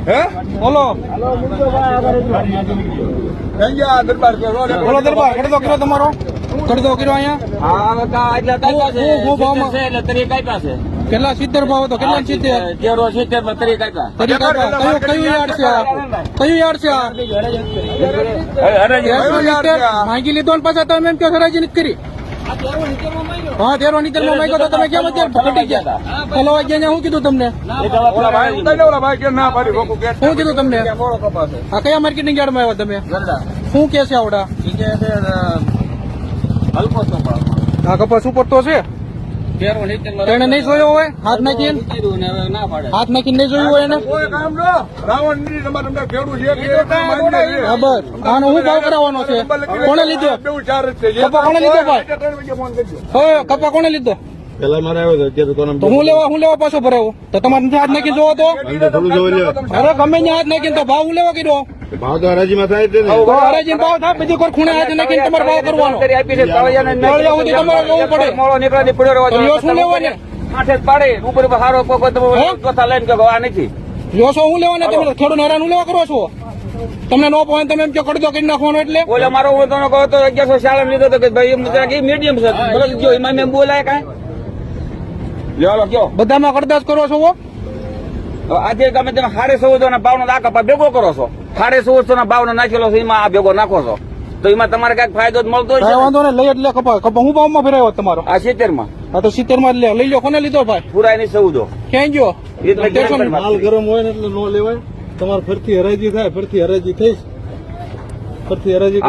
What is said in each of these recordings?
હે બોલો અહીંયા દરબાર કરો બોલો દરબાર ખડતો કર્યો તમારો ખડતો કર્યો અહીંયા કેટલા 70 ભાવ હતો કેટલા 70 તરી કાપ્યા કયું યાર્ડ છે આ કયું યાર્ડ છે આ માંગી લીધો ને પાછા તમે એમ કે હરાજી નથી કરી હા 13 નીચર માં માંગ્યો તો તમે કેમ અત્યારે ઘટી ગયા પેલો વાગ્યા શું કીધું તમને શું કીધું તમને આ કયા માર્કેટિંગ યાર્ડ માં આવ્યા તમે શું કે છે આવડા આ કપાસ ઉપર તો છે એને નહીં જોયો હોય હાથ નાખીને નહીં જોયું હોય એને બરાબર આનો હું ભાવ કરાવવાનો છે કોને લીધો કપા કોને લીધો ભાઈ કપા કોને લીધો પેલા મારે આવ્યો હતો અત્યારે તો હું લેવા પાછો ભરાવો તો તમારે હાથ નાખી જોવો તો અરે ગમે ને હાથ નાખીને તો ભાવ હું લેવા કીધો ભાવ તો હરાજીમાં થાય છે ને હરાજી ભાવ થાય બીજી કોઈ ખૂણે હાથ નાખીને તમારે ભાવ કરવાનો નળિયા સુધી તમારે લેવું પડે શું લેવાને જોશો હું લેવાને તમે ખેડૂત હેરાન હું લેવા કરો છો તમને નો પોઈન્ટ તમે એમ કે કડદો કરી નાખવાનો એટલે ઓલે મારો હું તો કહો તો 1140 લીધો તો કે ભાઈ મીડિયમ છે જો એમાં મેં બોલાય કાંઈ લો કયો બધામાં કડદાજ કરો છો આજે તમે 1450 ના ભાવનો આ કપા ભેગો કરો છો 1450 ના ભાવનો નાખેલો છે એમાં આ ભેગો નાખો છો તો એમાં તમારે કઈક ફાયદો જ મળતો હોય વાંધો ને લઈ એટલે કપા હું ભાવમાં ફેરાયો તમારો આ 70 માં હા તો 70 માં લઈ લો કોને લીધો ભાઈ પુરાય ની 14 ક્યાં ગયો માલ ગરમ હોય ને એટલે નો લેવાય તમારે ફરતી હરાજી થાય ફરતી હરાજી થઈ ફરતી હરાજી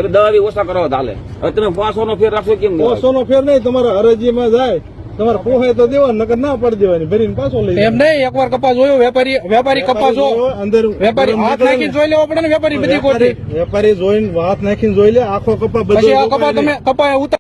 દવા બી ઓછા કરો હાલે હવે તમે 500 નો ફેર રાખશો કેમ 500 નો ફેર નહીં તમારા હરાજીમાં જાય તમારે પોહાય તો દેવા નકર ના પડી દેવાની ભરીને પાછો લઈ એમ નહીં એકવાર કપાસ જોયો વેપારી કપાસ અંદર વેપારી હાથ નાખીને જોઈ લેવો પડે ને વેપારી બધી કોઈ વેપારી જોઈને હાથ નાખીને જોઈ લે આખો કપા પછી આ કપા તમે કપા ઉતાર